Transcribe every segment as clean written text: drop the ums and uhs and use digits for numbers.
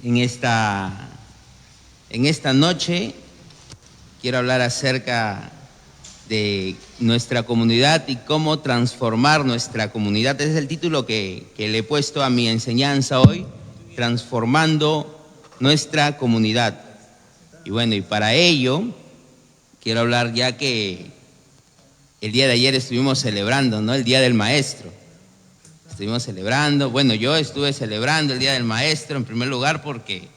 En esta noche quiero hablar acerca de nuestra comunidad y cómo transformar nuestra comunidad. Ese es el título que le he puesto a mi enseñanza hoy, transformando nuestra comunidad. Y bueno, y para ello quiero hablar, ya que el día de ayer estuvimos celebrando, ¿no?, el Día del Maestro. Estuvimos celebrando, bueno, yo estuve celebrando el Día del Maestro en primer lugar porque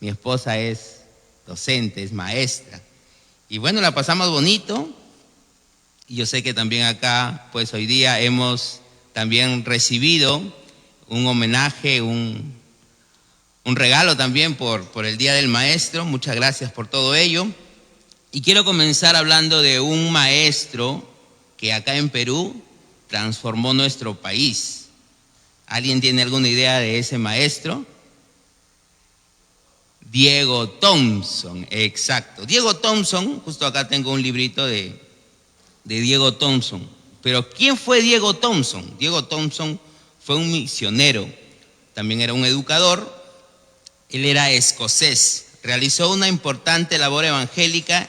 mi esposa es docente, es maestra. Y bueno, la pasamos bonito. Y yo sé que también acá, pues hoy día hemos también recibido un homenaje, un regalo también por el Día del Maestro. Muchas gracias por todo ello. Y quiero comenzar hablando de un maestro que acá en Perú transformó nuestro país. ¿Alguien tiene alguna idea de ese maestro? Diego Thompson, exacto. Diego Thompson, justo acá tengo un librito de Diego Thompson. Pero ¿quién fue Diego Thompson? Diego Thompson fue un misionero, también era un educador. Él era escocés, realizó una importante labor evangélica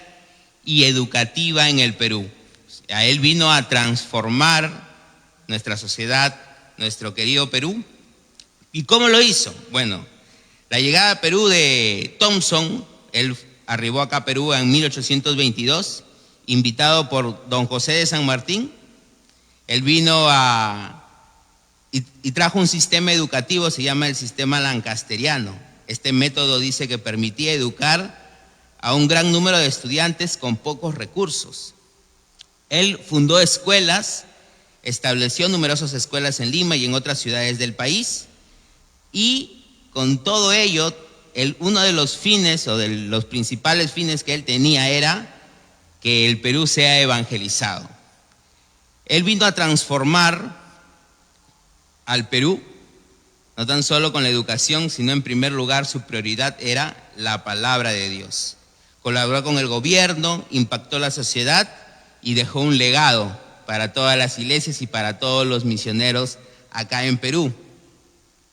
y educativa en el Perú. A él vino a transformar nuestra sociedad, nuestro querido Perú. ¿Y cómo lo hizo? Bueno, la llegada a Perú de Thompson, él arribó acá a Perú en 1822, invitado por don José de San Martín. Él vino y trajo un sistema educativo, se llama el sistema lancasteriano. Este método dice que permitía educar a un gran número de estudiantes con pocos recursos. Él fundó escuelas, estableció numerosas escuelas en Lima y en otras ciudades del país, y con todo ello, uno de los fines o de los principales fines que él tenía era que el Perú sea evangelizado. Él vino a transformar al Perú, no tan solo con la educación, sino en primer lugar su prioridad era la palabra de Dios. Colaboró con el gobierno, impactó la sociedad y dejó un legado para todas las iglesias y para todos los misioneros acá en Perú.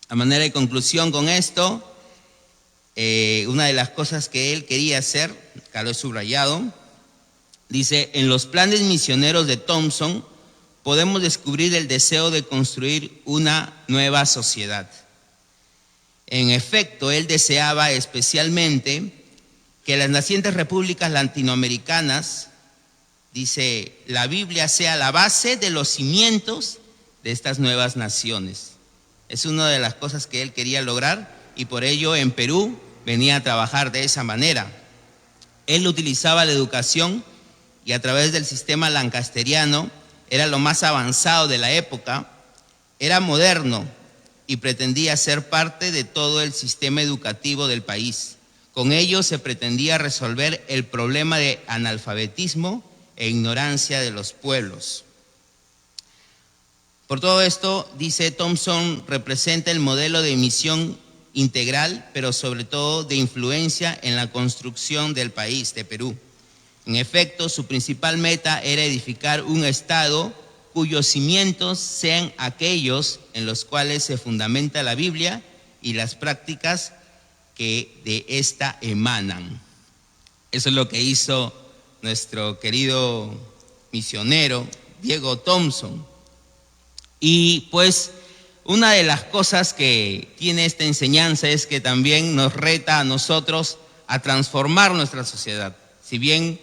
A manera de conclusión con esto, una de las cosas que él quería hacer, acá lo he subrayado, dice: en los planes misioneros de Thompson podemos descubrir el deseo de construir una nueva sociedad. En efecto, él deseaba especialmente que las nacientes repúblicas latinoamericanas, dice, la Biblia sea la base de los cimientos de estas nuevas naciones. Es una de las cosas que él quería lograr, y por ello en Perú venía a trabajar de esa manera. Él utilizaba la educación y a través del sistema lancasteriano, era lo más avanzado de la época, era moderno y pretendía ser parte de todo el sistema educativo del país. Con ello se pretendía resolver el problema de analfabetismo e ignorancia de los pueblos. Por todo esto, dice Thompson, representa el modelo de misión integral, pero sobre todo de influencia en la construcción del país de Perú. En efecto, su principal meta era edificar un Estado cuyos cimientos sean aquellos en los cuales se fundamenta la Biblia y las prácticas que de ésta emanan. Eso es lo que hizo nuestro querido misionero Diego Thompson. Y pues una de las cosas que tiene esta enseñanza es que también nos reta a nosotros a transformar nuestra sociedad. Si bien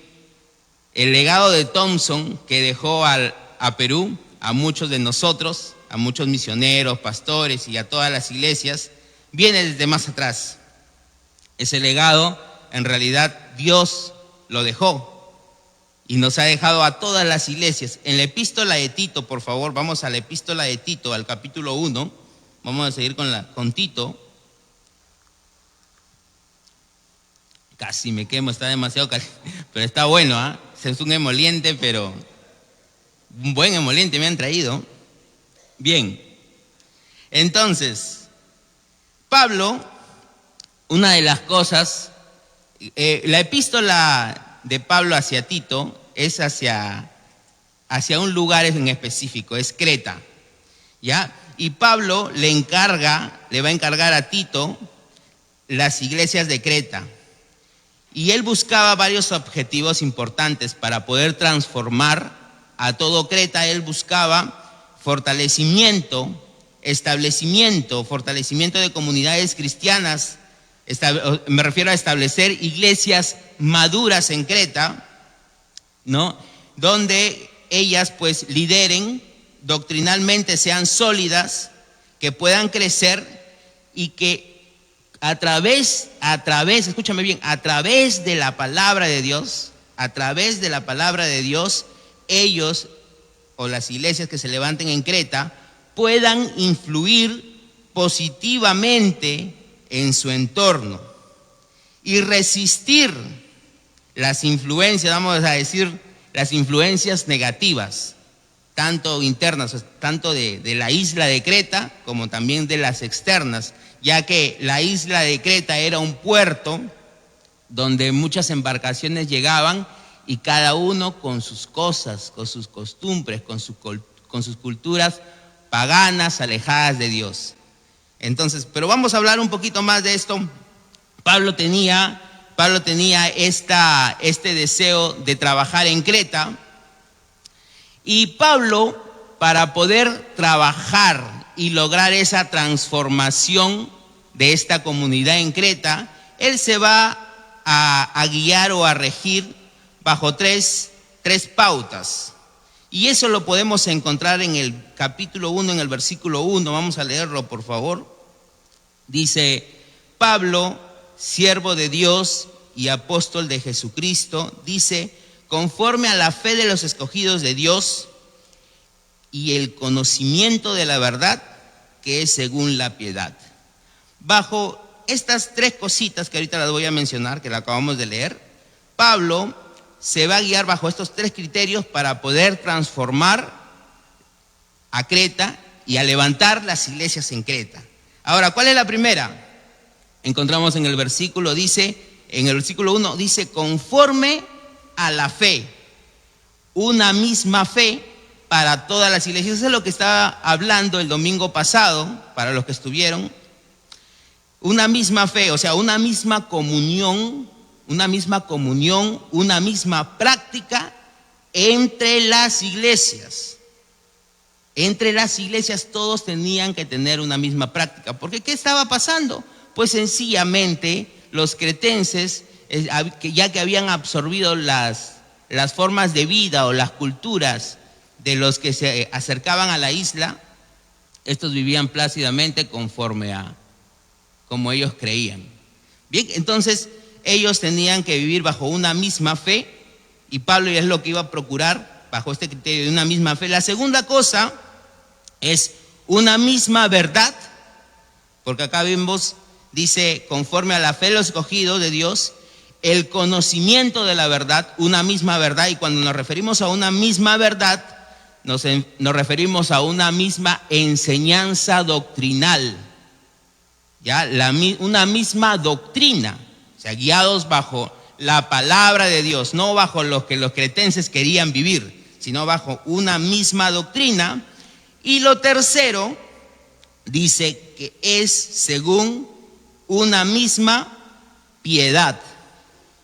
el legado de Thompson, que dejó a Perú, a muchos de nosotros, a muchos misioneros, pastores y a todas las iglesias, viene desde más atrás. Ese legado, en realidad, Dios lo dejó y nos ha dejado a todas las iglesias. En la epístola de Tito, por favor, vamos a la epístola de Tito, al capítulo 1. Vamos a seguir con Tito. Casi me quemo, está demasiado caliente, pero está bueno, ¿ah? Es un emoliente, pero un buen emoliente me han traído. Bien, entonces, Pablo, una de las cosas, la epístola de Pablo hacia Tito es hacia un lugar en específico, es Creta, ¿ya? Y Pablo le va a encargar a Tito las iglesias de Creta. Y él buscaba varios objetivos importantes para poder transformar a todo Creta. Él buscaba fortalecimiento de comunidades cristianas. Me refiero a establecer iglesias maduras en Creta, ¿no? Donde ellas pues lideren doctrinalmente, sean sólidas, que puedan crecer y que a través, escúchame bien, a través de la palabra de Dios, ellos o las iglesias que se levanten en Creta puedan influir positivamente en su entorno y resistir las influencias, vamos a decir, las influencias negativas, tanto internas, tanto de la isla de Creta como también de las externas, ya que la isla de Creta era un puerto donde muchas embarcaciones llegaban y cada uno con sus cosas, con sus costumbres, con sus culturas paganas, alejadas de Dios. Entonces, pero vamos a hablar un poquito más de esto. Pablo tenía este deseo de trabajar en Creta, y Pablo, para poder trabajar y lograr esa transformación de esta comunidad en Creta, él se va a guiar o a regir bajo tres pautas. Y eso lo podemos encontrar en el capítulo 1, en el versículo 1. Vamos a leerlo, por favor. Dice: Pablo, siervo de Dios y apóstol de Jesucristo, dice, conforme a la fe de los escogidos de Dios y el conocimiento de la verdad, que es según la piedad. Bajo estas tres cositas que ahorita las voy a mencionar, que la acabamos de leer, Pablo se va a guiar bajo estos tres criterios para poder transformar a Creta y a levantar las iglesias en Creta. Ahora, ¿cuál es la primera? Encontramos en el versículo 1, dice, conforme a la fe, una misma fe para todas las iglesias. Eso es lo que estaba hablando el domingo pasado, para los que estuvieron. Una misma fe, o sea, una misma comunión, una misma práctica entre las iglesias. Entre las iglesias todos tenían que tener una misma práctica. Porque ¿qué estaba pasando? Pues sencillamente los cretenses, ya que habían absorbido las formas de vida o las culturas de los que se acercaban a la isla, estos vivían plácidamente conforme a como ellos creían. Bien, entonces ellos tenían que vivir bajo una misma fe, y Pablo es lo que iba a procurar bajo este criterio de una misma fe. La segunda cosa es una misma verdad, porque acá vemos, dice, conforme a la fe de los escogidos de Dios, el conocimiento de la verdad, una misma verdad. Y cuando nos referimos a una misma verdad, nos referimos a una misma enseñanza doctrinal, ¿ya? Una misma doctrina, o sea, guiados bajo la palabra de Dios, no bajo lo que los cretenses querían vivir, sino bajo una misma doctrina. Y lo tercero, dice que es según una misma piedad.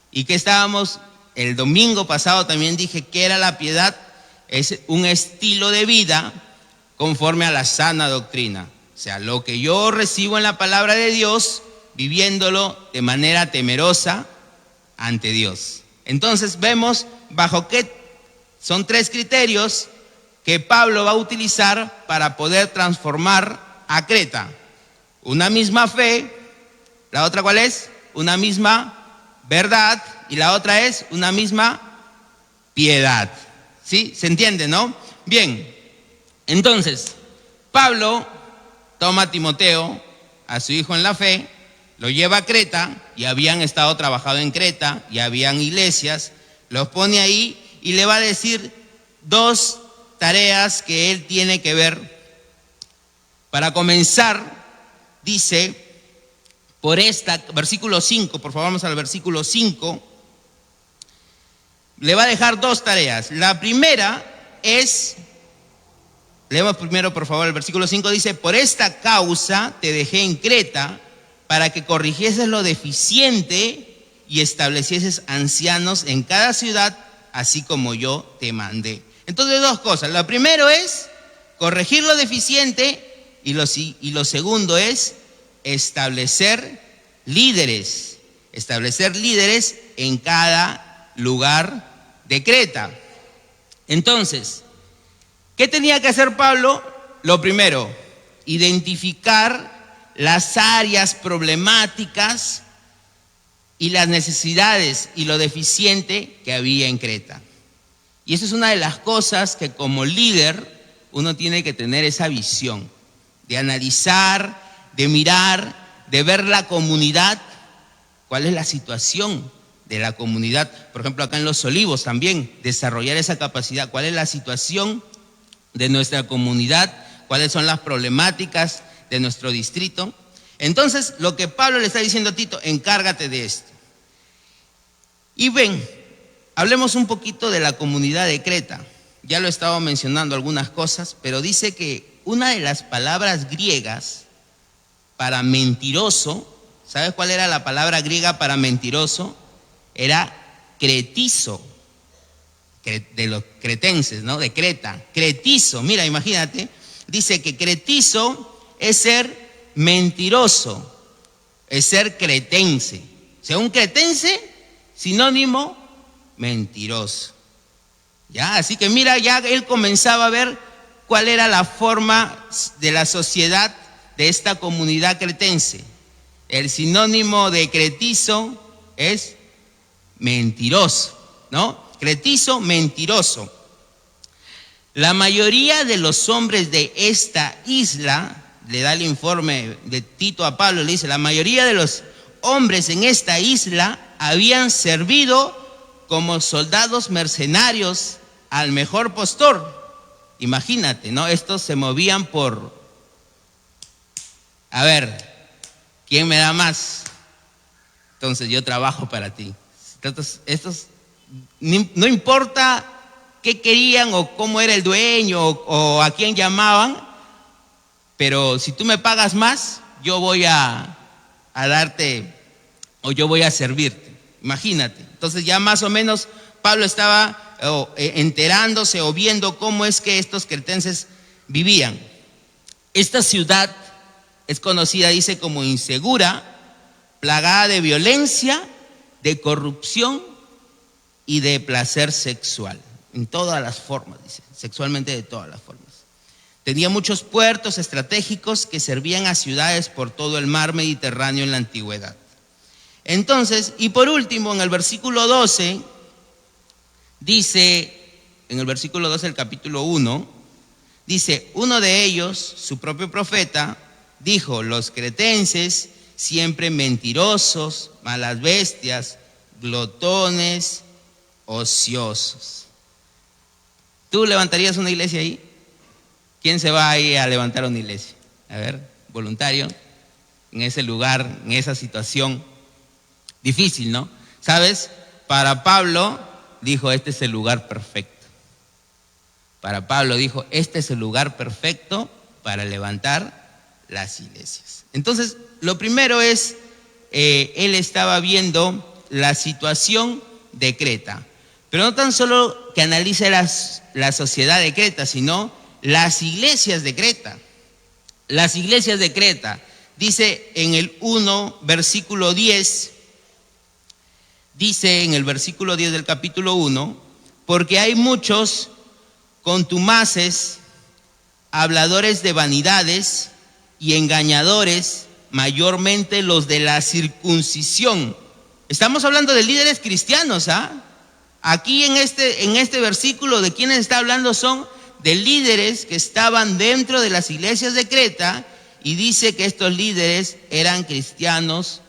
Y que estábamos, el domingo pasado también dije que era la piedad, es un estilo de vida conforme a la sana doctrina. O sea, lo que yo recibo en la palabra de Dios, viviéndolo de manera temerosa ante Dios. Entonces vemos bajo qué son tres criterios que Pablo va a utilizar para poder transformar a Creta. Una misma fe, la otra ¿cuál es? Una misma verdad, y la otra es una misma piedad. ¿Sí? ¿Se entiende, no? Bien, entonces Pablo toma a Timoteo, a su hijo en la fe, lo lleva a Creta, y habían estado trabajando en Creta, y habían iglesias, los pone ahí y le va a decir dos tareas que él tiene que ver. Para comenzar, dice, versículo 5, por favor, vamos al versículo 5, le va a dejar dos tareas. La primera es, leemos primero por favor el versículo 5, dice, por esta causa te dejé en Creta, para que corrigieses lo deficiente y establecieses ancianos en cada ciudad, así como yo te mandé. Entonces, dos cosas. Lo primero es corregir lo deficiente y lo segundo es establecer líderes en cada lugar de Creta. Entonces, ¿qué tenía que hacer Pablo? Lo primero, identificar las áreas problemáticas y las necesidades y lo deficiente que había en Creta. Y eso es una de las cosas que como líder uno tiene que tener esa visión de analizar, de mirar, de ver la comunidad, cuál es la situación de la comunidad. Por ejemplo, acá en Los Olivos también, desarrollar esa capacidad. ¿Cuál es la situación de nuestra comunidad? ¿Cuáles son las problemáticas de nuestro distrito? Entonces, lo que Pablo le está diciendo a Tito, encárgate de esto. Y ven, hablemos un poquito de la comunidad de Creta. Ya lo he estado mencionando algunas cosas, pero dice que una de las palabras griegas para mentiroso, ¿sabes cuál era la palabra griega para mentiroso? Era cretizo, de los cretenses, ¿no? De Creta, cretizo. Mira, imagínate, dice que cretizo es ser mentiroso, es ser cretense. O sea, un cretense, sinónimo, mentiroso. Ya, así que mira, ya él comenzaba a ver cuál era la forma de la sociedad de esta comunidad cretense. El sinónimo de cretizo es mentiroso, ¿no? Cretizo, mentiroso. La mayoría de los hombres de esta isla, le da el informe de Tito a Pablo, le dice, la mayoría de los hombres en esta isla habían servido como soldados mercenarios al mejor postor. Imagínate, ¿no? Estos se movían por, a ver, ¿quién me da más? Entonces yo trabajo para ti. Estos no importa qué querían o cómo era el dueño o a quién llamaban, pero si tú me pagas más, yo voy a darte o yo voy a servirte. Imagínate. Entonces ya más o menos Pablo estaba enterándose o viendo cómo es que estos cretenses vivían. Esta ciudad es conocida, dice, como insegura, plagada de violencia, de corrupción y de placer sexual, en todas las formas, dice, sexualmente de todas las formas. Tenía muchos puertos estratégicos que servían a ciudades por todo el mar Mediterráneo en la antigüedad. Entonces, y por último, en el versículo 12, dice, en el versículo 12 del capítulo 1, dice, uno de ellos, su propio profeta, dijo, los cretenses, siempre mentirosos, malas bestias, glotones, ociosos. ¿Tú levantarías una iglesia ahí? ¿Quién se va ahí a levantar una iglesia? A ver, voluntario, en ese lugar, en esa situación difícil, ¿no? ¿Sabes? Para Pablo dijo, este es el lugar perfecto. Para Pablo dijo, este es el lugar perfecto para levantar las iglesias. Entonces, lo primero es, él estaba viendo la situación de Creta, pero no tan solo que analice la sociedad de Creta, sino las iglesias de Creta. Las iglesias de Creta, dice en el 1, versículo 10, dice en el versículo 10 del capítulo 1, porque hay muchos contumaces, habladores de vanidades y engañadores, mayormente los de la circuncisión. Estamos hablando de líderes cristianos, ¿ah? Aquí en este versículo, de quienes está hablando son de líderes que estaban dentro de las iglesias de Creta, y dice que estos líderes eran cristianos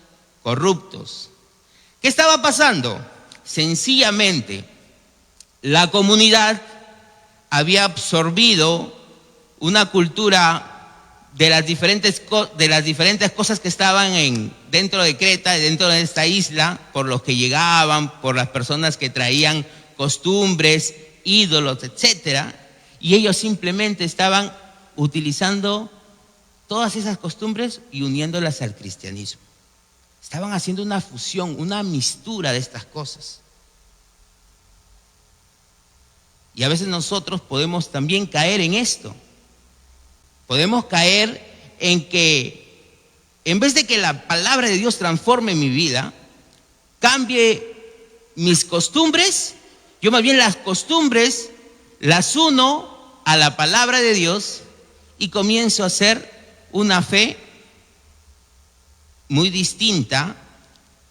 corruptos. ¿Qué estaba pasando? Sencillamente, la comunidad había absorbido una cultura de las diferentes cosas que estaban dentro de Creta, dentro de esta isla, por los que llegaban, por las personas que traían costumbres, ídolos, etcétera, y ellos simplemente estaban utilizando todas esas costumbres y uniéndolas al cristianismo. Estaban haciendo una fusión, una mistura de estas cosas. Y a veces nosotros podemos también caer en esto. Podemos caer en que en vez de que la palabra de Dios transforme mi vida, cambie mis costumbres, yo más bien las costumbres las uno a la palabra de Dios y comienzo a hacer una fe muy distinta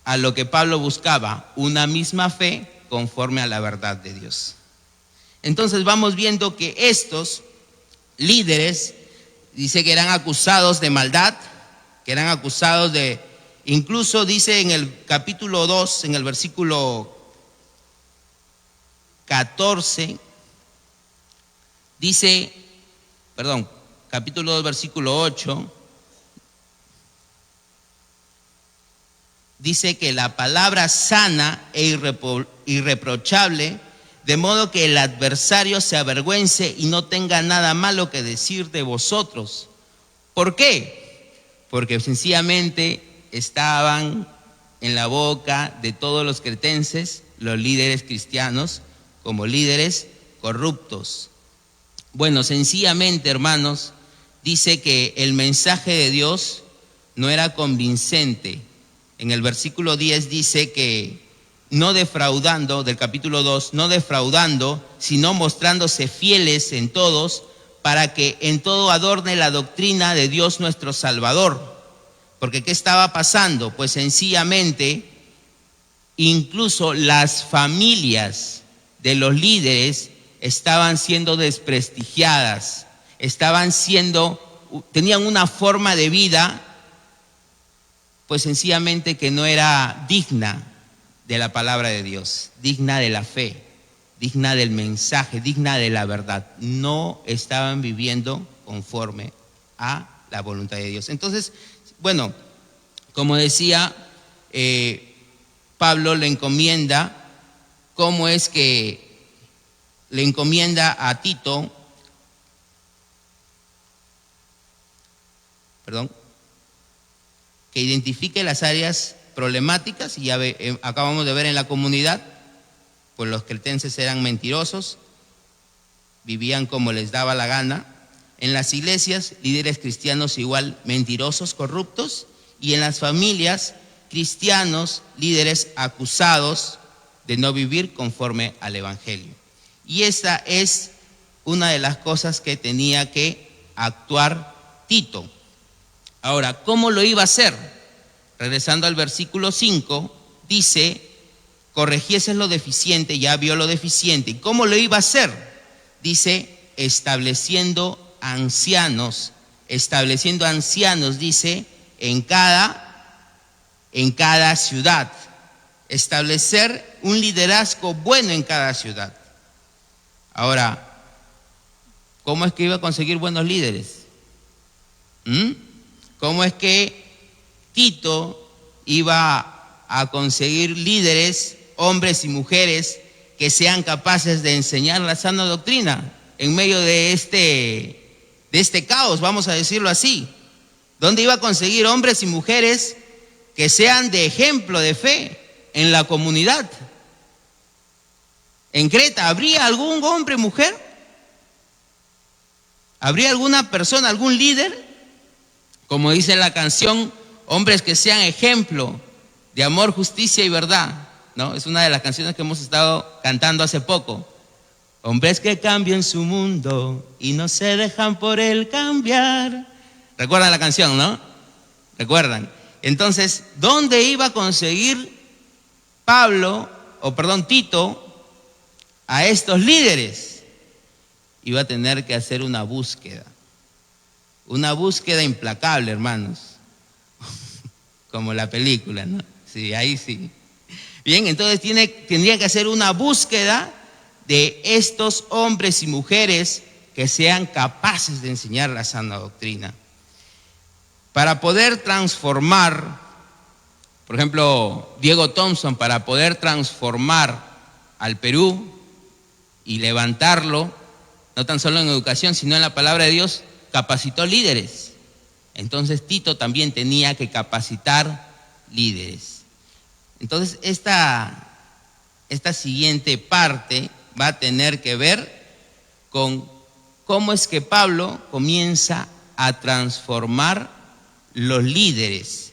a lo que Pablo buscaba, una misma fe conforme a la verdad de Dios. Entonces vamos viendo que estos líderes, dice que eran acusados de maldad, que eran acusados de, incluso dice en el capítulo 2, en el versículo 14, dice, capítulo 2, versículo 8, dice que la palabra sana e irreprochable, de modo que el adversario se avergüence y no tenga nada malo que decir de vosotros. ¿Por qué? Porque sencillamente estaban en la boca de todos los cretenses, los líderes cristianos, como líderes corruptos. Bueno, sencillamente, hermanos, dice que el mensaje de Dios no era convincente. En el versículo 10 dice que no defraudando, del capítulo 2, no defraudando, sino mostrándose fieles en todos, para que en todo adorne la doctrina de Dios nuestro Salvador. Porque ¿qué estaba pasando? Pues sencillamente, incluso las familias de los líderes estaban siendo desprestigiadas, tenían una forma de vida, pues sencillamente que no era digna de la palabra de Dios, digna de la fe, digna del mensaje, digna de la verdad. No estaban viviendo conforme a la voluntad de Dios. Entonces, bueno, como decía, Pablo le encomienda, ¿cómo es que le encomienda a Tito, que identifique las áreas problemáticas? Y ya acabamos de ver en la comunidad, pues los cretenses eran mentirosos, vivían como les daba la gana. En las iglesias, líderes cristianos igual mentirosos, corruptos, y en las familias, cristianos, líderes acusados de no vivir conforme al evangelio. Y esa es una de las cosas que tenía que actuar Tito. Ahora, ¿cómo lo iba a hacer? Regresando al versículo 5, dice, corrigiese lo deficiente, ya vio lo deficiente. ¿Y cómo lo iba a hacer? Dice, estableciendo ancianos, dice, en cada ciudad. Establecer un liderazgo bueno en cada ciudad. Ahora, ¿cómo es que iba a conseguir buenos líderes? ¿Cómo es que Tito iba a conseguir líderes, hombres y mujeres, que sean capaces de enseñar la sana doctrina en medio de este caos, vamos a decirlo así? ¿Dónde iba a conseguir hombres y mujeres que sean de ejemplo de fe en la comunidad? En Creta, ¿habría algún hombre, mujer? ¿Habría alguna persona, algún líder? Como dice la canción, hombres que sean ejemplo de amor, justicia y verdad, ¿no? Es una de las canciones que hemos estado cantando hace poco. Hombres que cambian su mundo y no se dejan por él cambiar. ¿Recuerdan la canción, no? ¿Recuerdan? Entonces, ¿dónde iba a conseguir Tito a estos líderes? Iba a tener que hacer una búsqueda implacable, hermanos, como la película, ¿no? Sí, ahí sí. Bien, entonces tendría que hacer una búsqueda de estos hombres y mujeres que sean capaces de enseñar la sana doctrina. Para poder transformar, por ejemplo, Diego Thompson, para poder transformar al Perú y levantarlo, no tan solo en educación, sino en la palabra de Dios, capacitó líderes. Entonces Tito también tenía que capacitar líderes. Entonces, esta siguiente parte va a tener que ver con cómo es que Pablo comienza a transformar los líderes.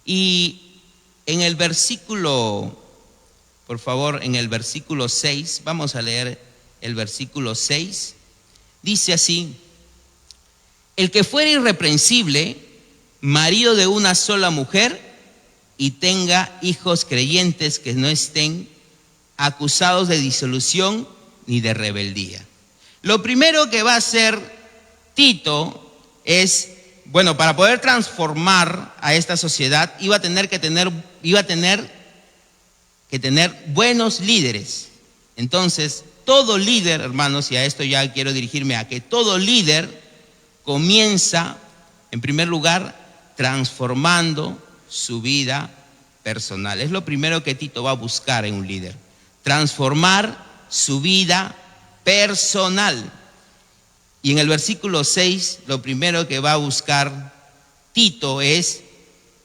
Y en el versículo, por favor, en el versículo 6, vamos a leer el versículo 6, dice así: el que fuera irreprensible, marido de una sola mujer, y tenga hijos creyentes que no estén acusados de disolución ni de rebeldía. Lo primero que va a hacer Tito es, bueno, para poder transformar a esta sociedad, iba a tener que tener buenos líderes. Entonces, todo líder, hermanos, y a esto ya quiero dirigirme a que todo líder comienza, en primer lugar, transformando su vida personal. Es lo primero que Tito va a buscar en un líder: transformar su vida personal. Y en el versículo 6, lo primero que va a buscar Tito es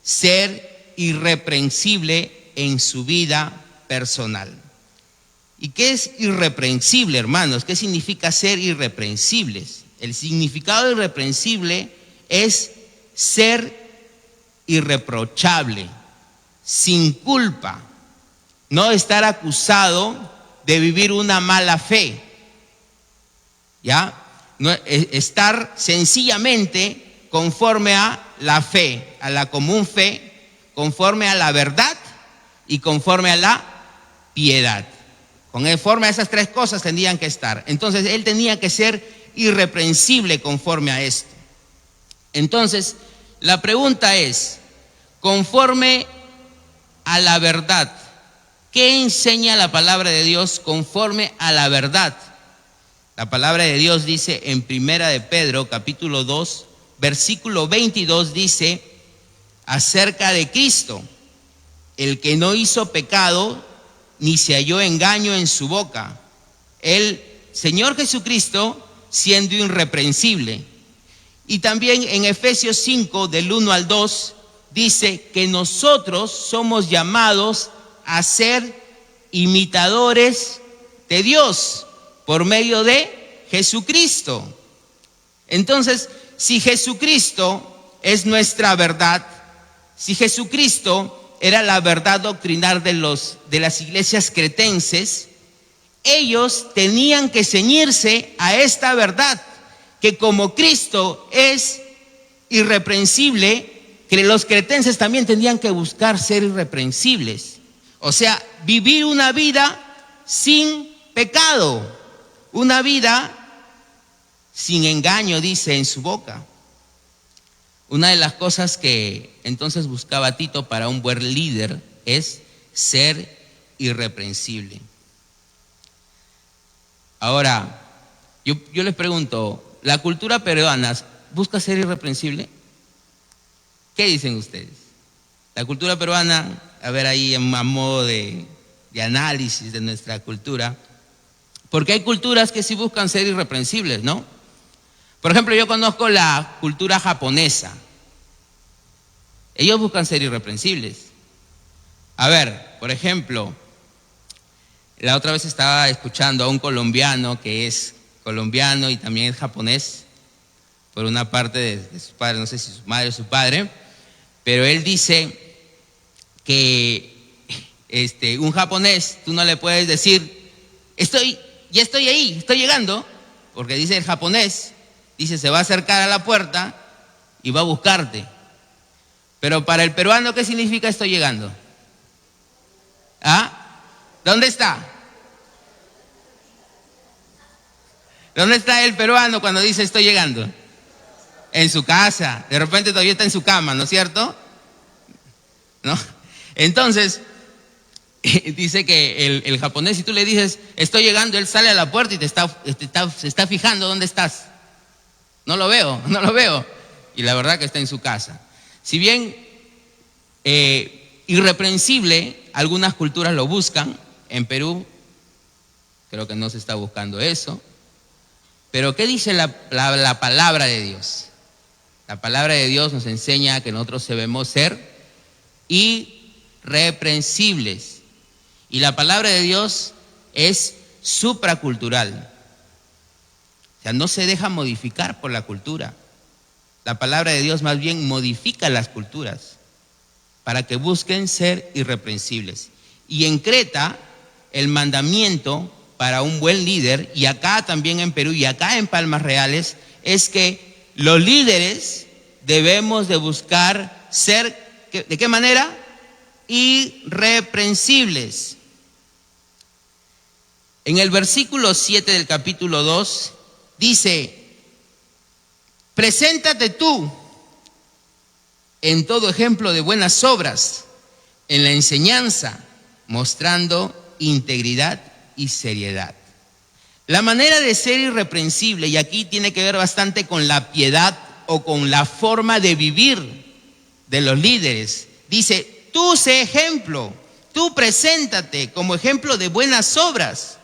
ser irreprensible en su vida personal. ¿Y qué es irreprensible, hermanos? ¿Qué significa ser irreprensibles? El significado de irreprensible es ser irreprochable, sin culpa, no estar acusado de vivir una mala fe, ¿ya? No, estar sencillamente conforme a la fe, a la común fe, conforme a la verdad y conforme a la piedad. Conforme a esas tres cosas tendrían que estar. Entonces él tenía que ser irreprensible conforme a esto. Entonces, la pregunta es, conforme a la verdad, ¿qué enseña la palabra de Dios conforme a la verdad? La palabra de Dios dice en Primera de Pedro, capítulo 2, versículo 22, dice acerca de Cristo: el que no hizo pecado, ni se halló engaño en su boca. El Señor Jesucristo siendo irreprensible. Y también en Efesios 5, del 1 al 2, dice que nosotros somos llamados a ser imitadores de Dios por medio de Jesucristo. Entonces, si Jesucristo es nuestra verdad, si Jesucristo era la verdad doctrinal de las iglesias cretenses, ellos tenían que ceñirse a esta verdad, que como Cristo es irreprensible, que los cretenses también tenían que buscar ser irreprensibles. O sea, vivir una vida sin pecado, una vida sin engaño, dice, en su boca. Una de las cosas que entonces buscaba Tito para un buen líder es ser irreprensible. Ahora, yo les pregunto, ¿la cultura peruana busca ser irreprensible? ¿Qué dicen ustedes? La cultura peruana, a ver ahí a modo de análisis de nuestra cultura, porque hay culturas que sí buscan ser irreprensibles, ¿no? Por ejemplo, yo conozco la cultura japonesa. Ellos buscan ser irreprensibles. A ver, por ejemplo, la otra vez estaba escuchando a un colombiano que es colombiano y también es japonés, por una parte de su padre, no sé si su madre o su padre, pero él dice que un japonés, tú no le puedes decir, ya estoy ahí, estoy llegando, porque dice el japonés, dice, se va a acercar a la puerta y va a buscarte. Pero para el peruano, ¿qué significa estoy llegando? ¿Ah? ¿Dónde está? ¿Dónde está el peruano cuando dice estoy llegando? En su casa. De repente todavía está en su cama, ¿no es cierto? ¿No? Entonces, dice que el japonés, si tú le dices estoy llegando, él sale a la puerta y se está fijando dónde estás. No lo veo. Y la verdad que está en su casa. Si bien irreprensible, algunas culturas lo buscan. En Perú creo que no se está buscando eso. Pero ¿qué dice la palabra de Dios? La palabra de Dios nos enseña que nosotros debemos ser irreprensibles. Y la palabra de Dios es supracultural. O sea, no se deja modificar por la cultura. La palabra de Dios más bien modifica las culturas para que busquen ser irreprensibles. Y en Creta, el mandamiento para un buen líder, y acá también en Perú y acá en Palmas Reales, es que los líderes debemos de buscar ser, ¿de qué manera? Irreprensibles. En el versículo 7 del capítulo 2 dice: preséntate tú en todo ejemplo de buenas obras, en la enseñanza, mostrando integridad y seriedad. La manera de ser irreprensible, y aquí tiene que ver bastante con la piedad o con la forma de vivir de los líderes. Dice: tú sé ejemplo, tú preséntate como ejemplo de buenas obras.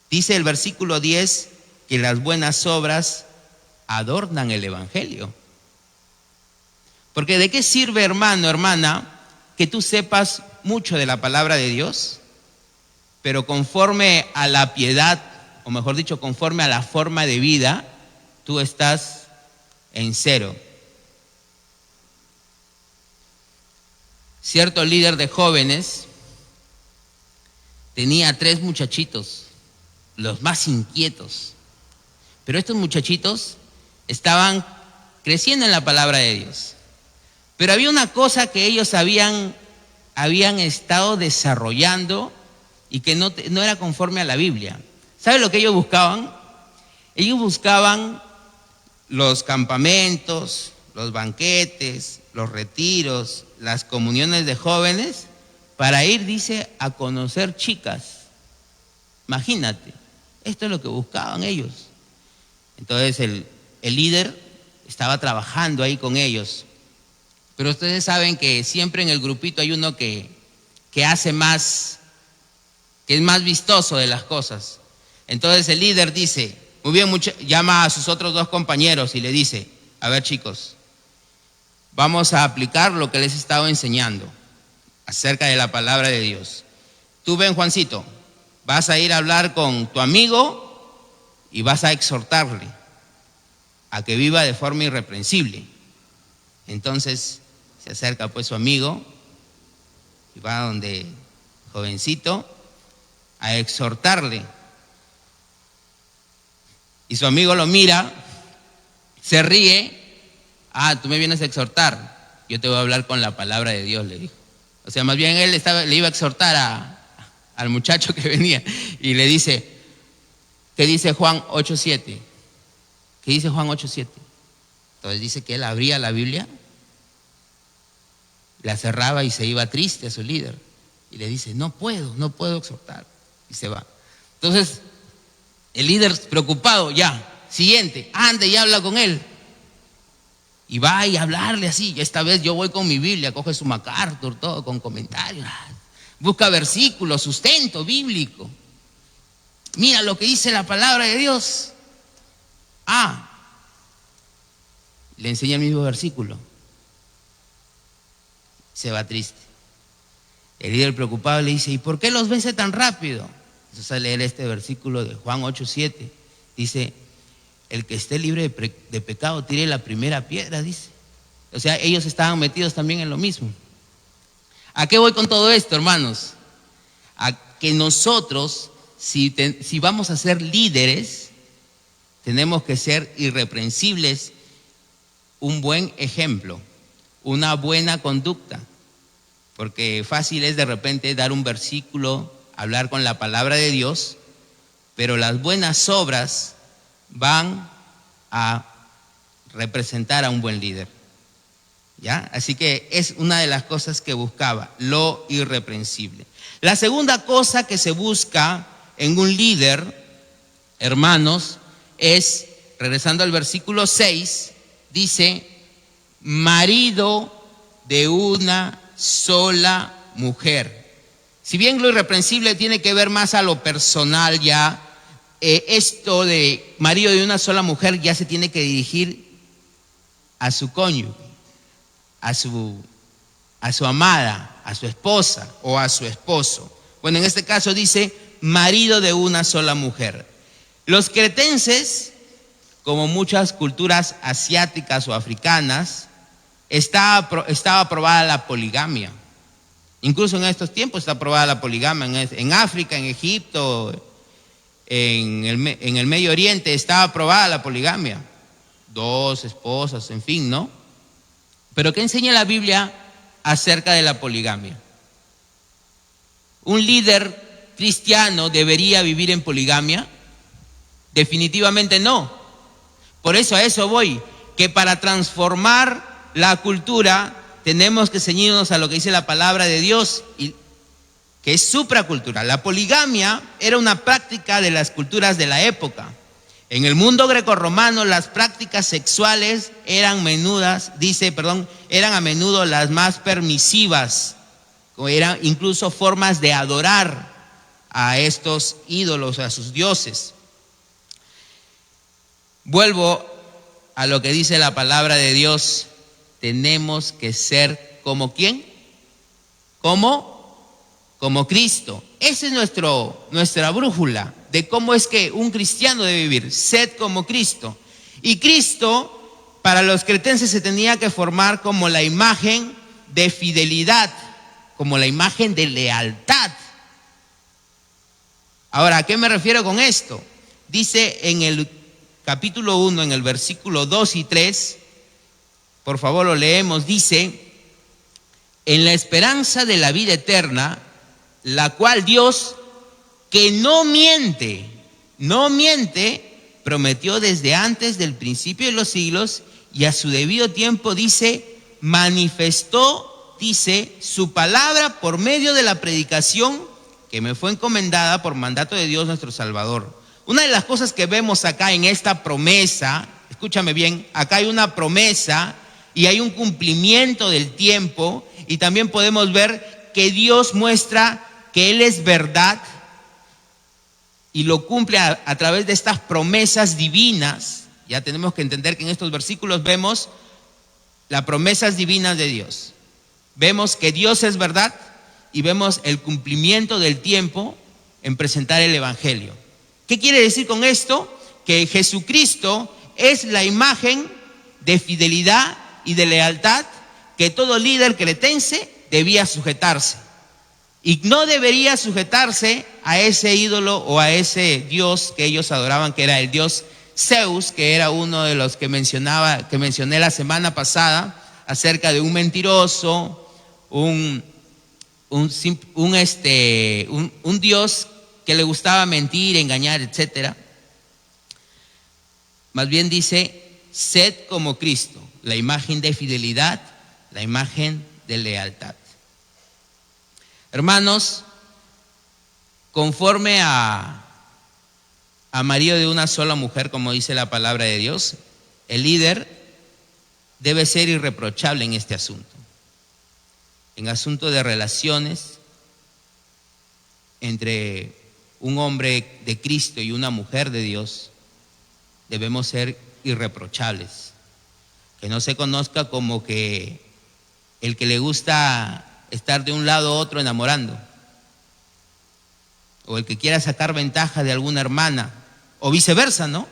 Dice el versículo 10 que las buenas obras adornan el evangelio. Porque ¿de qué sirve, hermano, hermana, que tú sepas mucho de la palabra de Dios, pero conforme a la piedad, o mejor dicho, conforme a la forma de vida, tú estás en cero? Cierto líder de jóvenes tenía 3 muchachitos, los más inquietos, pero estos muchachitos estaban creciendo en la palabra de Dios. Pero había una cosa que ellos habían estado desarrollando y que no era conforme a la Biblia. ¿Sabe lo que ellos buscaban? Ellos buscaban los campamentos, los banquetes, los retiros, las comuniones de jóvenes para ir, dice, a conocer chicas. Imagínate, esto es lo que buscaban ellos. Entonces el líder estaba trabajando ahí con ellos. Pero ustedes saben que siempre en el grupito hay uno que hace más, que es más vistoso de las cosas. Entonces el líder dice: muy bien, llama a sus otros 2 compañeros y le dice: a ver, chicos, vamos a aplicar lo que les he estado enseñando acerca de la palabra de Dios. Tú ven, Juancito, vas a ir a hablar con tu amigo y vas a exhortarle a que viva de forma irreprensible. Entonces se acerca pues su amigo y va donde el jovencito a exhortarle. Y su amigo lo mira, se ríe: ah, tú me vienes a exhortar, yo te voy a hablar con la palabra de Dios, le dijo. O sea, más bien él le iba a exhortar al muchacho que venía y le dice: ¿qué dice Juan 8:7? ¿Qué dice Juan 8:7? Entonces dice que él abría la Biblia, la cerraba y se iba triste a su líder y le dice: no puedo exhortar, y se va. Entonces el líder, preocupado: ya, siguiente, ande y habla con él. Y va y hablarle así. Y esta vez yo voy con mi Biblia, coge su MacArthur, todo con comentarios, busca versículos, sustento bíblico. Mira lo que dice la palabra de Dios. Le enseña el mismo versículo. Se va triste. El líder preocupado le dice: ¿y por qué los vence tan rápido? Entonces a leer este versículo de Juan 8:7, dice: el que esté libre de pecado tire la primera piedra, dice. O sea, ellos estaban metidos también en lo mismo. ¿A qué voy con todo esto, hermanos? A que nosotros, si vamos a ser líderes, tenemos que ser irreprensibles, un buen ejemplo, una buena conducta. Porque fácil es de repente dar un versículo, hablar con la palabra de Dios, pero las buenas obras van a representar a un buen líder. ¿Ya? Así que es una de las cosas que buscaba, lo irreprensible. La segunda cosa que se busca en un líder, hermanos, es, regresando al versículo 6, dice: marido de una sola mujer. Si bien lo irreprensible tiene que ver más a lo personal ya, esto de marido de una sola mujer ya se tiene que dirigir a su cónyuge, a su amada, a su esposa o a su esposo. Bueno, en este caso dice marido de una sola mujer. Los cretenses, como muchas culturas asiáticas o africanas, estaba aprobada la poligamia. Incluso en estos tiempos está aprobada la poligamia. En África, en Egipto, en el Medio Oriente estaba aprobada la poligamia. 2 esposas, en fin, ¿no? Pero ¿qué enseña la Biblia acerca de la poligamia? ¿Un líder cristiano debería vivir en poligamia? Definitivamente no. Por eso a eso voy, que para transformar la cultura tenemos que ceñirnos a lo que dice la palabra de Dios, que es supracultural. La poligamia era una práctica de las culturas de la época. En el mundo grecorromano las prácticas sexuales eran a menudo las más permisivas, eran incluso formas de adorar a estos ídolos, a sus dioses. Vuelvo a lo que dice la palabra de Dios. Tenemos que ser como ¿quién? Como Cristo. Esa es nuestra brújula de cómo es que un cristiano debe vivir. Sed como Cristo. Y Cristo, para los cretenses, se tenía que formar como la imagen de fidelidad, como la imagen de lealtad. Ahora, ¿a qué me refiero con esto? Dice en el capítulo 1, en el versículo 2 y 3, por favor lo leemos, dice: en la esperanza de la vida eterna, la cual Dios, que no miente, prometió desde antes del principio de los siglos, y a su debido tiempo, dice, manifestó, dice, su palabra por medio de la predicación que me fue encomendada por mandato de Dios nuestro Salvador. Una de las cosas que vemos acá en esta promesa, escúchame bien, acá hay una promesa y hay un cumplimiento del tiempo, y también podemos ver que Dios muestra que Él es verdad y lo cumple a través de estas promesas divinas. Ya tenemos que entender que en estos versículos vemos las promesas divinas de Dios. Vemos que Dios es verdad y vemos el cumplimiento del tiempo en presentar el Evangelio. ¿Qué quiere decir con esto? Que Jesucristo es la imagen de fidelidad y de lealtad que todo líder cretense debía sujetarse. Y no debería sujetarse a ese ídolo o a ese dios que ellos adoraban, que era el dios Zeus, que era uno de los que mencioné la semana pasada, acerca de un mentiroso, un dios que le gustaba mentir, engañar, etcétera. Más bien dice: sed como Cristo, la imagen de fidelidad, la imagen de lealtad. Hermanos, conforme a marido de una sola mujer, como dice la palabra de Dios, el líder debe ser irreprochable en este asunto. En asunto de relaciones entre un hombre de Cristo y una mujer de Dios, debemos ser irreprochables. Que no se conozca como que el que le gusta estar de un lado a otro enamorando, o el que quiera sacar ventaja de alguna hermana, o viceversa, ¿no?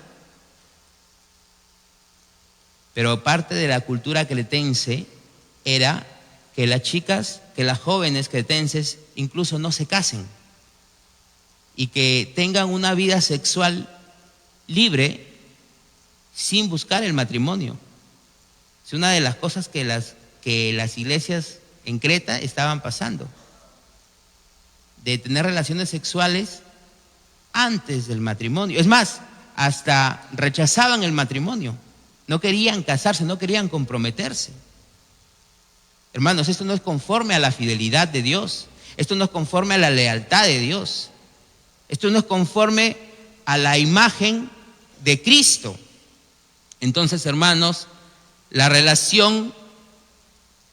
Pero parte de la cultura cretense era que las jóvenes cretenses incluso no se casen y que tengan una vida sexual libre sin buscar el matrimonio. Es una de las cosas que las iglesias en Creta estaban pasando, de tener relaciones sexuales antes del matrimonio. Es más, hasta rechazaban el matrimonio, no querían casarse, no querían comprometerse. Hermanos, esto no es conforme a la fidelidad de Dios, esto no es conforme a la lealtad de Dios, esto no es conforme a la imagen de Cristo. Entonces, hermanos, la relación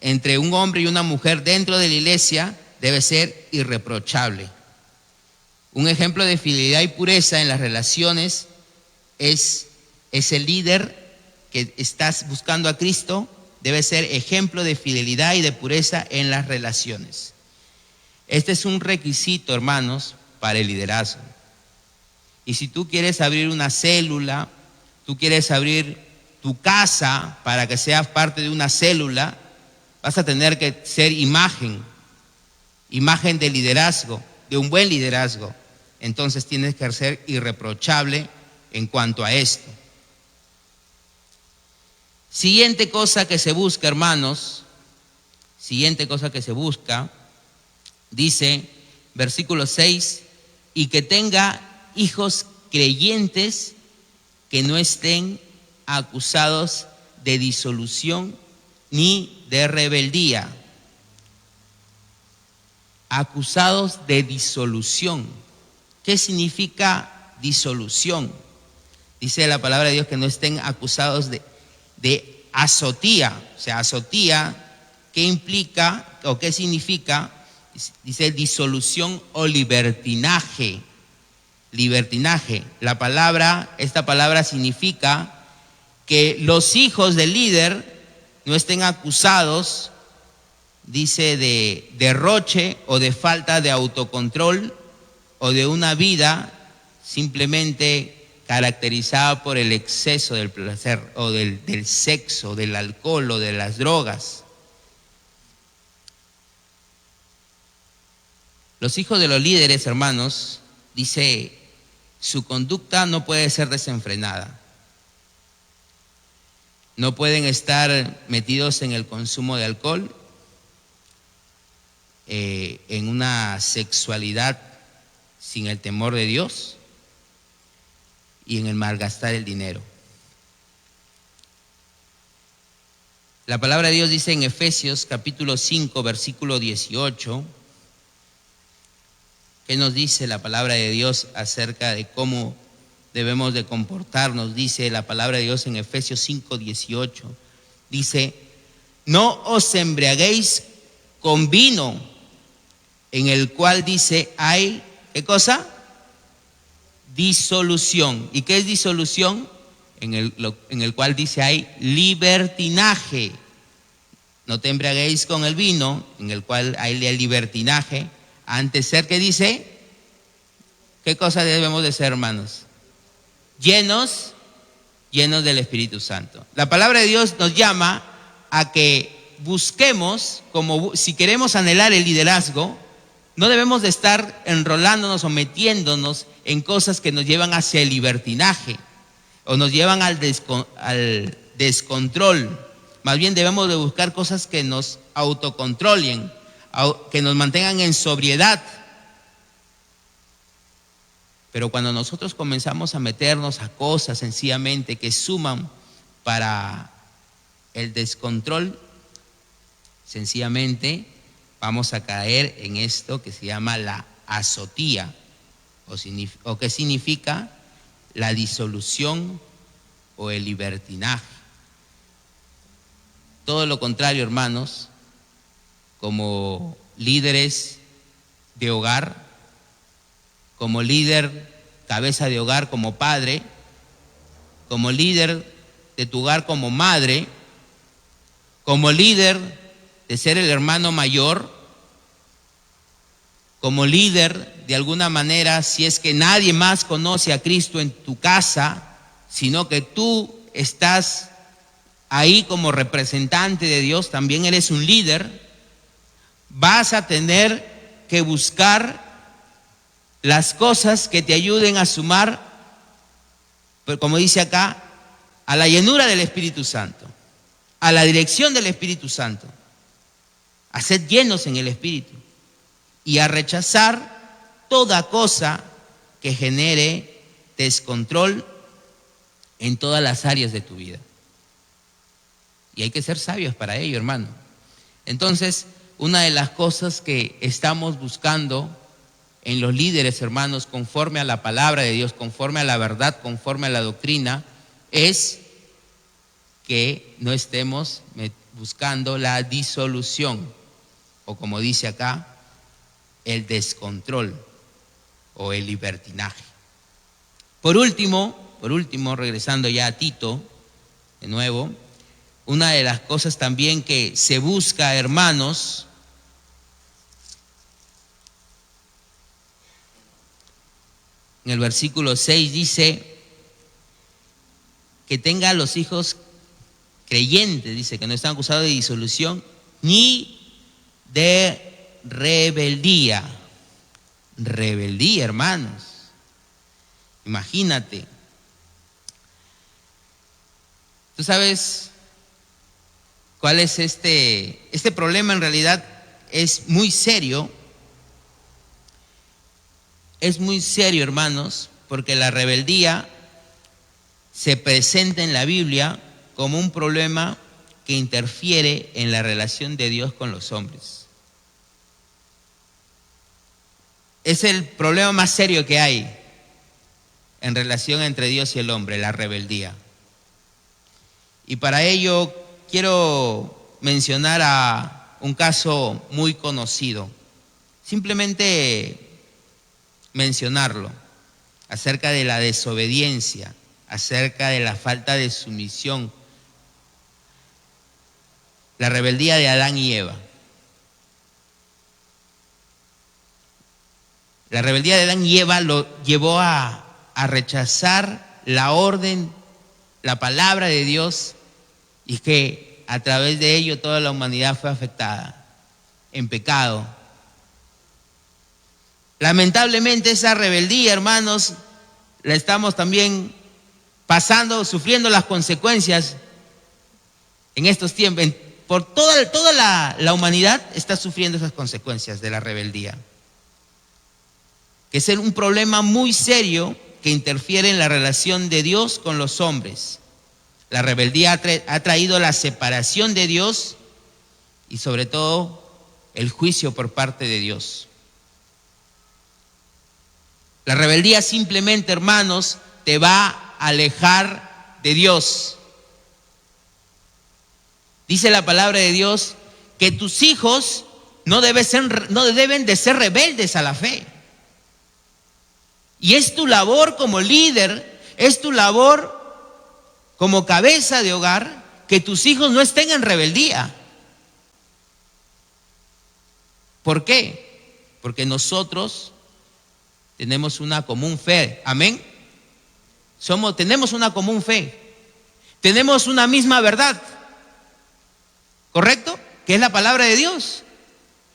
entre un hombre y una mujer dentro de la iglesia debe ser irreprochable. Un ejemplo de fidelidad y pureza en las relaciones es el líder que estás buscando a Cristo, debe ser ejemplo de fidelidad y de pureza en las relaciones. Este es un requisito, hermanos, para el liderazgo. Y si tú quieres abrir una célula, tú quieres abrir tu casa para que seas parte de una célula, vas a tener que ser imagen de liderazgo, de un buen liderazgo. Entonces tienes que ser irreprochable en cuanto a esto. Siguiente cosa que se busca, hermanos, dice, versículo 6, y que tenga hijos creyentes que no estén acusados de disolución ni de rebeldía. Acusados de disolución. ¿Qué significa disolución? Dice la palabra de Dios que no estén acusados de azotía. O sea, azotía, ¿qué implica o qué significa? Dice disolución o libertinaje. Libertinaje. Esta palabra significa que los hijos del líder no estén acusados, dice, de derroche o de falta de autocontrol o de una vida simplemente caracterizada por el exceso del placer o del sexo, del alcohol o de las drogas. Los hijos de los líderes, hermanos, dice, su conducta no puede ser desenfrenada. No pueden estar metidos en el consumo de alcohol, en una sexualidad sin el temor de Dios y en el malgastar el dinero. La palabra de Dios dice en Efesios capítulo 5, versículo 18, ¿qué nos dice la palabra de Dios acerca de cómo debemos de comportarnos? Dice la palabra de Dios en Efesios 5, 18, dice, no os embriaguéis con vino, en el cual dice hay, ¿qué cosa? Disolución. ¿Y qué es disolución? En el cual dice hay libertinaje. No te embriaguéis con el vino, en el cual hay libertinaje. Antes ser, ¿qué dice? ¿Qué cosa debemos de ser, hermanos? Llenos del Espíritu Santo. La palabra de Dios nos llama a que busquemos, como si queremos anhelar el liderazgo, no debemos de estar enrolándonos o metiéndonos en cosas que nos llevan hacia el libertinaje o nos llevan al descontrol. Más bien debemos de buscar cosas que nos autocontrolen, que nos mantengan en sobriedad. Pero cuando nosotros comenzamos a meternos a cosas sencillamente que suman para el descontrol, sencillamente vamos a caer en esto que se llama la azotía, o que significa la disolución o el libertinaje. Todo lo contrario, hermanos, como líderes de hogar, como líder, cabeza de hogar, como padre, como líder de tu hogar, como madre, como líder de ser el hermano mayor, como líder de alguna manera, si es que nadie más conoce a Cristo en tu casa, sino que tú estás ahí como representante de Dios, también eres un líder, vas a tener que buscar las cosas que te ayuden a sumar, pero como dice acá, a la llenura del Espíritu Santo, a la dirección del Espíritu Santo, a ser llenos en el Espíritu y a rechazar toda cosa que genere descontrol en todas las áreas de tu vida. Y hay que ser sabios para ello, hermano. Entonces, una de las cosas que estamos buscando en los líderes, hermanos, conforme a la palabra de Dios, conforme a la verdad, conforme a la doctrina, es que no estemos buscando la disolución, o como dice acá, el descontrol o el libertinaje. Por último, regresando ya a Tito, de nuevo, una de las cosas también que se busca, hermanos, en el versículo 6 dice que tenga a los hijos creyentes, dice que no están acusados de disolución ni de rebeldía. Rebeldía, hermanos. Imagínate. ¿Tú sabes cuál es este problema? En realidad es muy serio. Es muy serio, hermanos, porque la rebeldía se presenta en la Biblia como un problema que interfiere en la relación de Dios con los hombres. Es el problema más serio que hay en relación entre Dios y el hombre, la rebeldía. Y para ello quiero mencionar a un caso muy conocido. Simplemente mencionarlo, acerca de la desobediencia, acerca de la falta de sumisión, la rebeldía de Adán y Eva. La rebeldía de Adán y Eva lo llevó a rechazar la orden, la palabra de Dios, y que a través de ello toda la humanidad fue afectada en pecado. Lamentablemente esa rebeldía, hermanos, la estamos también pasando, sufriendo las consecuencias en estos tiempos. Por toda la humanidad está sufriendo esas consecuencias de la rebeldía, que es un problema muy serio que interfiere en la relación de Dios con los hombres. La rebeldía ha traído la separación de Dios y sobre todo el juicio por parte de Dios. La rebeldía simplemente, hermanos, te va a alejar de Dios. Dice la palabra de Dios que tus hijos no deben de ser rebeldes a la fe. Y es tu labor como líder, es tu labor como cabeza de hogar, que tus hijos no estén en rebeldía. ¿Por qué? Porque nosotros tenemos una común fe, amén. Tenemos una común fe, tenemos una misma verdad, ¿correcto? Que es la palabra de Dios.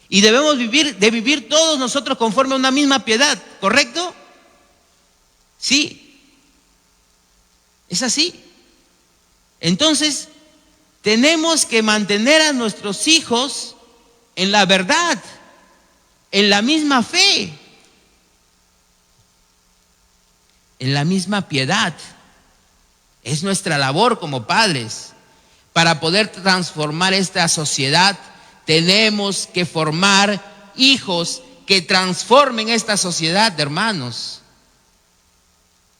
Y debemos vivir todos nosotros conforme a una misma piedad, ¿correcto? Sí, es así. Entonces, tenemos que mantener a nuestros hijos en la verdad, en la misma fe, en la misma piedad. Es nuestra labor como padres. Para poder transformar esta sociedad, tenemos que formar hijos que transformen esta sociedad, hermanos.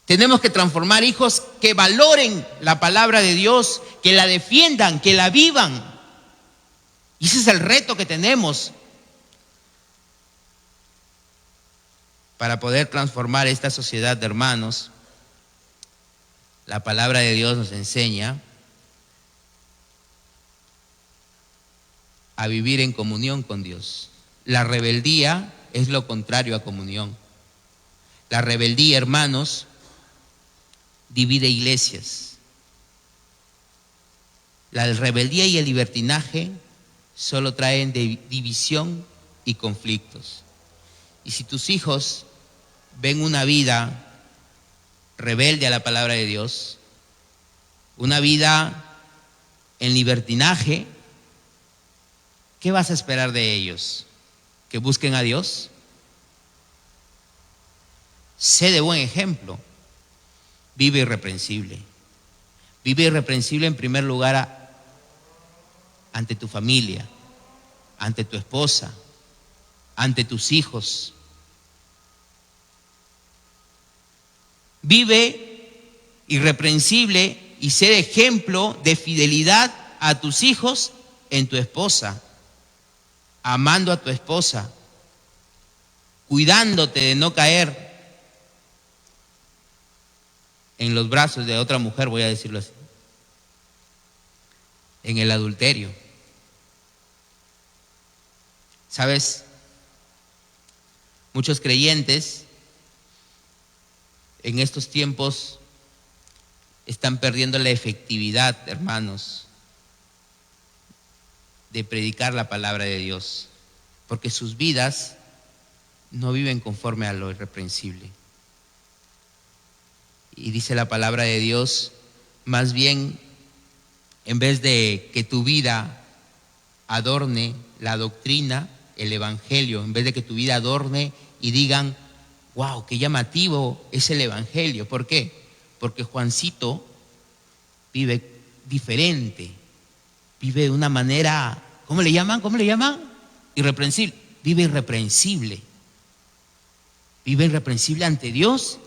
Tenemos que transformar hijos que valoren la palabra de Dios, que la defiendan, que la vivan. Y ese es el reto que tenemos para poder transformar esta sociedad, hermanos. La palabra de Dios nos enseña a vivir en comunión con Dios. La rebeldía es lo contrario a comunión. La rebeldía, hermanos, divide iglesias. La rebeldía y el libertinaje solo traen división y conflictos. Y si tus hijos ven una vida rebelde a la palabra de Dios, una vida en libertinaje, ¿qué vas a esperar de ellos? ¿Que busquen a Dios? Sé de buen ejemplo. Vive irreprensible. Vive irreprensible en primer lugar ante tu familia, ante tu esposa, ante tus hijos. Vive irreprensible y sé ejemplo de fidelidad a tus hijos en tu esposa, amando a tu esposa, cuidándote de no caer en los brazos de otra mujer, voy a decirlo así. en el adulterio. ¿Sabes? Muchos creyentes en estos tiempos están perdiendo la efectividad, hermanos, de predicar la palabra de Dios, porque sus vidas no viven conforme a lo irreprensible. Y dice la palabra de Dios, más bien, en vez de que tu vida adorne la doctrina, el evangelio, en vez de que tu vida adorne y digan, wow, qué llamativo es el evangelio. ¿Por qué? Porque Juancito vive diferente, vive de una manera, ¿cómo le llaman? Irreprensible. Vive irreprensible. Vive irreprensible ante Dios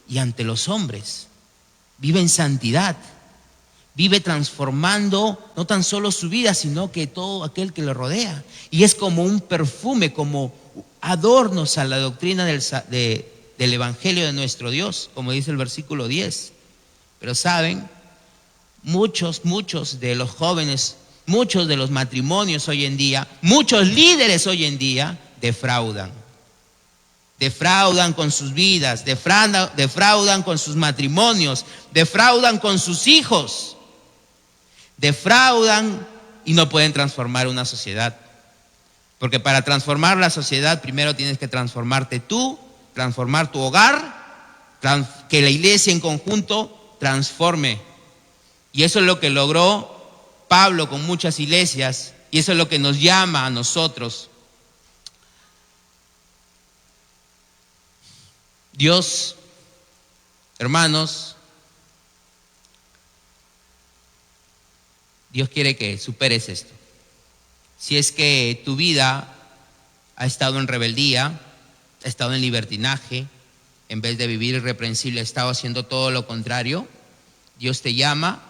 y ante los hombres. Vive en santidad. Vive transformando no tan solo su vida, sino que todo aquel que le rodea. Y es como un perfume, como adornos a la doctrina del evangelio de nuestro Dios, como dice el versículo 10. Pero saben, muchos de los jóvenes, muchos de los matrimonios hoy en día, muchos líderes hoy en día defraudan con sus vidas, defraudan con sus matrimonios, defraudan con sus hijos, defraudan y no pueden transformar una sociedad. Porque para transformar la sociedad primero tienes que transformarte tú, transformar tu hogar, que la iglesia en conjunto transforme. Y eso es lo que logró Pablo con muchas iglesias, y eso es lo que nos llama a nosotros. Dios, hermanos, Dios quiere que superes esto. Si es que tu vida ha estado en rebeldía, ha estado en libertinaje, en vez de vivir irreprensible, ha estado haciendo todo lo contrario, Dios te llama,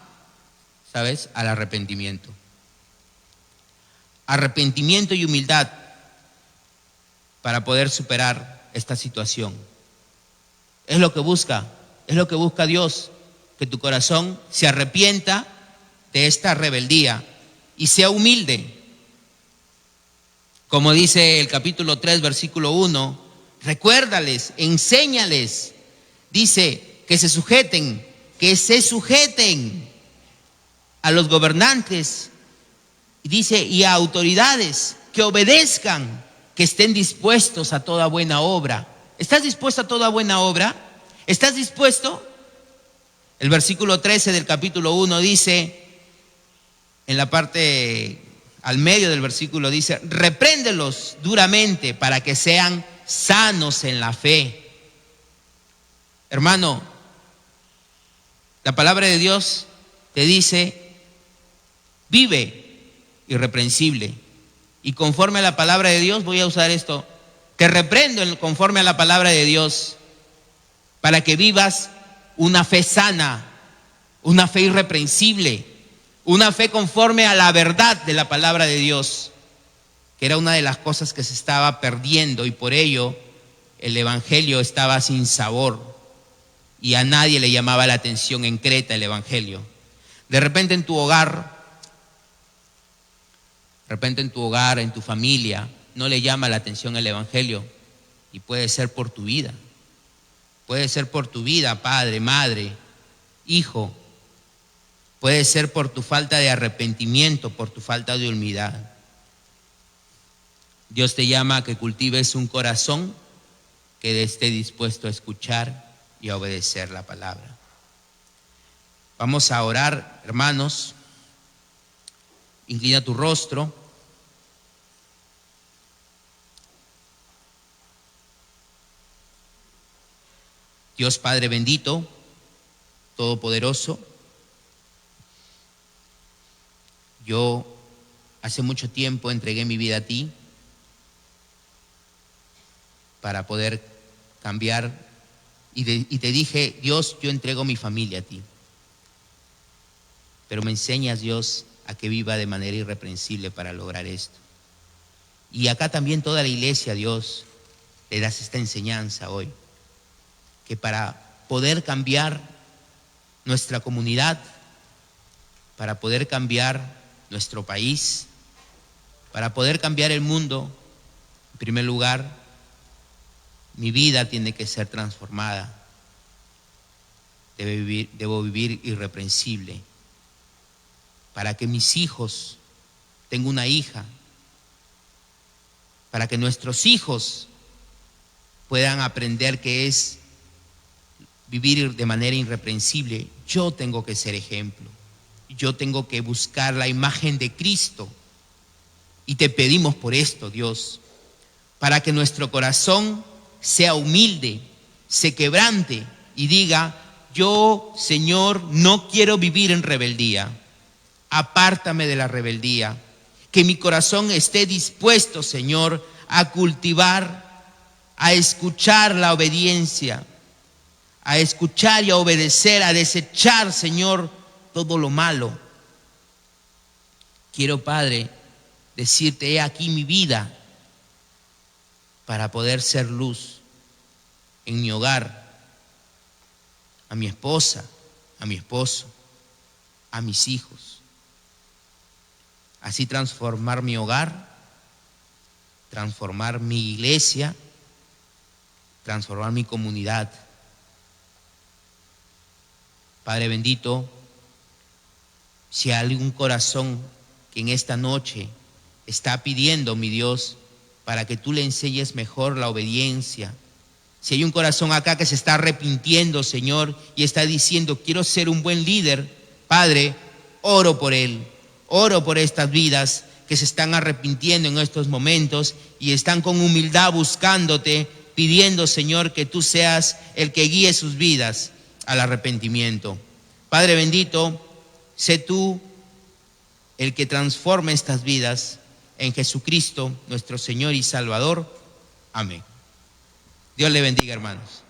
¿sabes?, al arrepentimiento. Arrepentimiento y humildad para poder superar esta situación. Es lo que busca Dios, que tu corazón se arrepienta de esta rebeldía y sea humilde. Como dice el capítulo 3, versículo 1, recuérdales, enséñales, dice que se sujeten a los gobernantes, y dice, y a autoridades, que obedezcan, que estén dispuestos a toda buena obra. ¿Estás dispuesto a toda buena obra? ¿Estás dispuesto? El versículo 13 del capítulo 1 dice, en la parte al medio del versículo dice, repréndelos duramente para que sean sanos en la fe. Hermano, la palabra de Dios te dice, vive irreprensible. Y conforme a la palabra de Dios, voy a usar esto, te reprendo conforme a la palabra de Dios, para que vivas una fe sana, una fe irreprensible, una fe conforme a la verdad de la palabra de Dios, que era una de las cosas que se estaba perdiendo, y por ello el evangelio estaba sin sabor y a nadie le llamaba la atención en Creta el evangelio. De repente en tu hogar, en tu familia, no le llama la atención el evangelio, y puede ser por tu vida. Puede ser por tu vida, padre, madre, hijo. Puede ser por tu falta de arrepentimiento, por tu falta de humildad. Dios te llama a que cultives un corazón que esté dispuesto a escuchar y a obedecer la palabra. Vamos a orar, hermanos. Inclina tu rostro. Dios Padre bendito, todopoderoso, yo hace mucho tiempo entregué mi vida a ti para poder cambiar, y te dije, Dios, yo entrego mi familia a ti, pero me enseñas, Dios, a que viva de manera irreprensible para lograr esto. Y acá también toda la iglesia, Dios, le das esta enseñanza hoy, que para poder cambiar nuestra comunidad, para poder cambiar nuestro país, para poder cambiar el mundo. En primer lugar, mi vida tiene que ser transformada. Debo vivir irreprensible para que mis hijos, tengo una hija, para que nuestros hijos puedan aprender qué es vivir de manera irreprensible. Yo tengo que ser ejemplo. Yo tengo que buscar la imagen de Cristo. Y te pedimos por esto, Dios, para que nuestro corazón sea humilde, se quebrante y diga: yo, Señor, no quiero vivir en rebeldía. Apártame de la rebeldía. Que mi corazón esté dispuesto, Señor, a cultivar, a escuchar la obediencia, a escuchar y a obedecer, a desechar, Señor, todo lo malo. Quiero, Padre, decirte: he aquí mi vida, para poder ser luz en mi hogar, a mi esposa, a mi esposo, a mis hijos. Así transformar mi hogar, transformar mi iglesia, transformar mi comunidad. Padre bendito, si hay algún corazón que en esta noche está pidiendo, mi Dios, para que tú le enseñes mejor la obediencia. Si hay un corazón acá que se está arrepintiendo, Señor, y está diciendo: quiero ser un buen líder, Padre, oro por él. Oro por estas vidas que se están arrepintiendo en estos momentos y están con humildad buscándote, pidiendo, Señor, que tú seas el que guíe sus vidas al arrepentimiento. Padre bendito, sé tú el que transforme estas vidas en Jesucristo, nuestro Señor y Salvador. Amén. Dios le bendiga, hermanos.